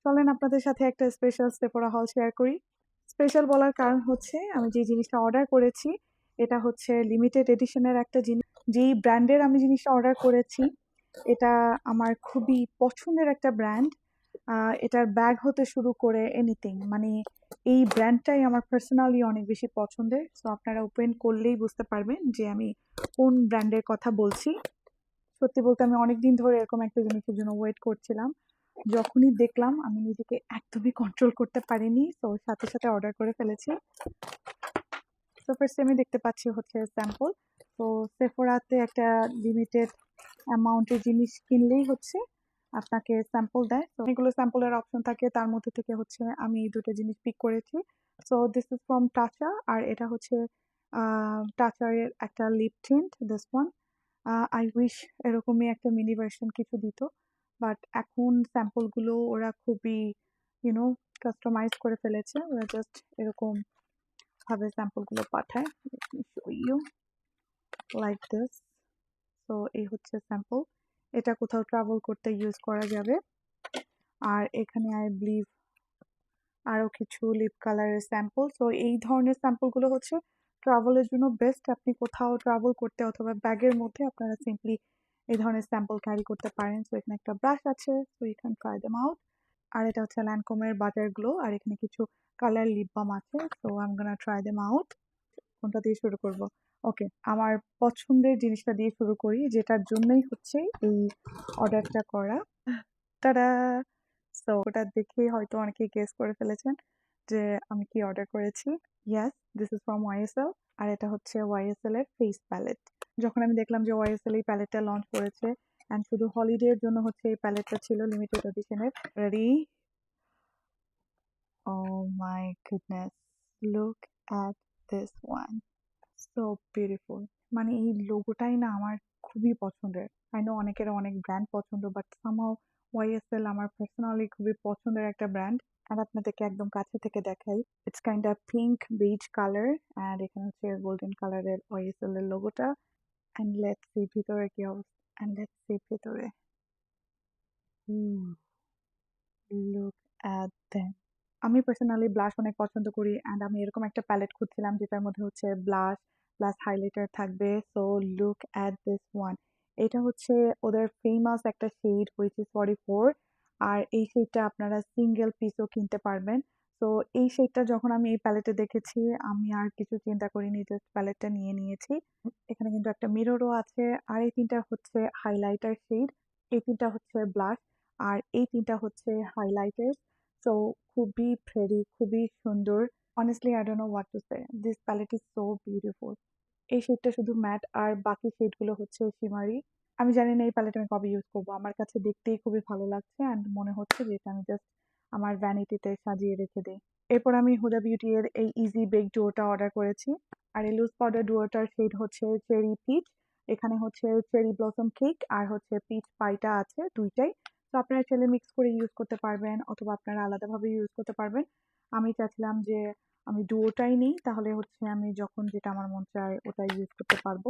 চলেন আপনাদের সাথে একটা স্পেশাল সেফোরা হল শেয়ার করি। স্পেশাল বলার কারণ হচ্ছে আমি যে জিনিসটা অর্ডার করেছি এটা হচ্ছে লিমিটেড এডিশনের একটা জিনিস। যেই ব্র্যান্ডের আমি জিনিসটা অর্ডার করেছি এটা আমার খুবই পছন্দের একটা ব্র্যান্ড। এটার ব্যাগ হতে শুরু করে এনিথিং, মানে এই ব্র্যান্ডটাই আমার পার্সোনালি অনেক বেশি পছন্দের। সো আপনারা ওপেন করলেই বুঝতে পারবেন যে আমি কোন ব্র্যান্ডের কথা বলছি। সত্যি বলতে আমি অনেকদিন ধরে এরকম একটা জিনিসের জন্য ওয়েট করছিলাম। যখনই দেখলাম আমি নিজেকে একদমই কন্ট্রোল করতে পারিনি, তো সাথে সাথে অর্ডার করে ফেলেছি। তো ফার্স্টে আমি দেখতে পাচ্ছি হচ্ছে স্যাম্পল। তো সেফোরাতে একটা লিমিটেড অ্যামাউন্টের জিনিস কিনলেই হচ্ছে আপনাকে স্যাম্পল দেয়। তো অনেকগুলো স্যাম্পলের অপশন থাকে, তার মধ্যে থেকে হচ্ছে আমি এই দুটো জিনিস পিক করেছি। So this is from Tatcha, আর এটা হচ্ছে টাচারের একটা lip tint, this one. I wish এরকমই একটা মিনি ভার্সন কিছু দিত, বাট এখন স্যাম্পলগুলো ওরা খুবই ইউনো কাস্টমাইজ করে ফেলেছে। ওরা জাস্ট এরকম ভাবে স্যাম্পলগুলো পাঠায়। You like this. তো এই হচ্ছে স্যাম্পল, এটা কোথাও ট্রাভেল করতে ইউজ করা যাবে। আর এখানে আই বিলিভ আরও কিছু লিপ কালারের স্যাম্পল। তো এই ধরনের স্যাম্পলগুলো হচ্ছে ট্রাভেলের জন্য বেস্ট। আপনি কোথাও ট্রাভেল করতে অথবা ব্যাগের মধ্যে আপনারা সিম্পলি এই ধরনের স্যাম্পল ক্যারি করতে পারেন। সো এখানে একটা ব্রাশ আছে, so you can try them out. আর এটা হচ্ছে ল্যানকমের বাটার গ্লো, আর এখানে কিছু কালার লিপ বাম আছে। So I am gonna try them out. কোনটা দিয়ে শুরু করব? ওকে, আমার পছন্দের জিনিসটা দিয়ে শুরু করি, যেটার জন্যই হচ্ছে এই অর্ডারটা করা। তারা সো ওটা দেখে হয়তো অনেকেই গেস করে ফেলেছেন যে আমি কি অর্ডার করেছি। Yes, this is from YSL, আর এটা হচ্ছে ওয়াইএসএল এর ফেস প্যালেট। যখন আমি দেখলাম যে ওয়াইএসএল এই প্যালেটটা লঞ্চ করেছে অ্যান্ড শুধু হলিডে এর জন্য হচ্ছে এই প্যালেটটা ছিল লিমিটেড এডিশনের। Ready? Oh my goodness, look at this one, so beautiful. মানে এই লোগোটাই না আমার খুবই পছন্দের। আই নো অনেকের অনেক ব্র্যান্ড পছন্দ, বাট সামহাউ ওয়াইএসএল আমার পার্সোনালি খুবই পছন্দের একটা ব্র্যান্ড। আর আপনাদেরকে একদম কাছে থেকে দেখাই। It's kind of pink beige colour, and এখানে হচ্ছে গোল্ডেন কালারের ওয়াইএসএল এর লোগোটা। অ্যান্ড লেটস সি ভিতরে কি অবস্থা, অ্যান্ড লেটস সি ভিতরে। Look at them. আমি পার্সোনালি ব্লাশ অনেক পছন্দ করি, অ্যান্ড আমি এরকম একটা প্যালেট খুঁজছিলাম যেটার মধ্যে হচ্ছে ব্লাশ প্লাস হাইলাইটার থাকবে। So look at this one. এটা হচ্ছে ওদের ফেমাস একটা শেড হুইচ ইজ 44, আর এই শেডটা আপনারা সিঙ্গেল পিসও কিনতে পারবেন। তো এই শেডটা যখন আমি এই প্যালেটে দেখেছি আমি আর কিছু চিন্তা করিনি, জাস্ট প্যালেটটা নিয়ে নিয়েছি। এখানে কিন্তু একটা মিররও আছে, আর এই তিনটা হচ্ছে হাইলাইটার শেড, এই তিনটা হচ্ছে ব্লাশ, আর এই তিনটা হচ্ছে হাইলাইটার। সো খুবই প্রেটি, খুবই সুন্দর। Honestly I don't know what to say, this palette is so beautiful. এই শেডটা শুধু ম্যাট, আর বাকি শেডগুলো হচ্ছে শিমারি। আমি জানি না এই প্যালেট আমি কবে ইউজ করবো, আমার কাছে দেখতেই খুবই ভালো লাগছে অ্যান্ড মনে হচ্ছে যে এটা আমি জাস্ট আমার ভ্যানিটিতে সাজিয়ে রেখে দিই। এরপর আমি হুদা বিউটি এর এই ইজি বেক ডুয়োটা অর্ডার করেছি, আর এই লুজ পাউডার ডুয়োটার শেড হচ্ছে চেরি পিচ। এখানে হচ্ছে চেরি ব্লসম কেক আর হচ্ছে পিচ পাইটা আছে, দুইটাই। তো আপনারা চাইলে মিক্স করে ইউজ করতে পারবেন অথবা আপনারা আলাদাভাবে ইউজ করতে পারবেন। আমি চাচ্ছিলাম যে আমি ডুয়োটাই নিই, তাহলে হচ্ছে আমি যখন যেটা আমার মন চায় ওটা ইউজ করতে পারবো।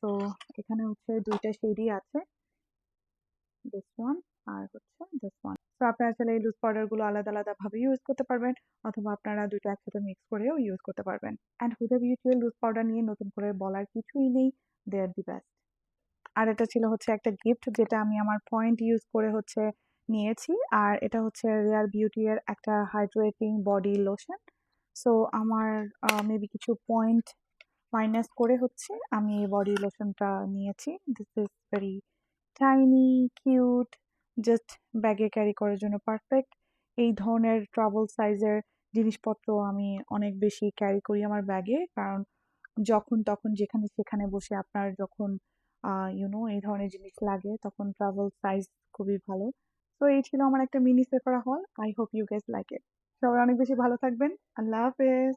তো এখানে হচ্ছে দুইটা শেডই আছে, দিস ওয়ান আর হচ্ছে দিস ওয়ান। তো আপনারা চাইলে এই লুজ পাউডারগুলো আলাদা আলাদাভাবে ইউজ করতে পারবেন অথবা আপনারা দুটো একসাথে মিক্স করেও ইউজ করতে পারবেন। অ্যান্ড হুদা বিউটি এর লুজ পাউডার নিয়ে নতুন করে বলার কিছুই নেই, দে আর দি বেস্ট। আর এটা ছিল হচ্ছে একটা গিফট যেটা আমি আমার পয়েন্ট ইউজ করে হচ্ছে নিয়েছি, আর এটা হচ্ছে রেয়ার বিউটি এর একটা হাইড্রেটিং বডি লোশন। সো আমার মেবি কিছু পয়েন্ট মাইনাস করে হচ্ছে আমি এই বডি লোশনটা নিয়েছি। This is very tiny, cute, just ব্যাগে ক্যারি করার জন্য পারফেক্ট। এই ধরনের ট্রাভেল সাইজের জিনিসপত্র আমি অনেক বেশি ক্যারি করি আমার ব্যাগে, কারণ যখন তখন যেখানে সেখানে বসে আপনার যখন এই ধরনের জিনিস লাগে তখন ট্রাভেল সাইজ খুবই ভালো। তো এই ছিল আমার একটা mini Sephora haul. I hope you guys like it. সবাই অনেক বেশি ভালো থাকবেন। আল্লাহ হাফেজ।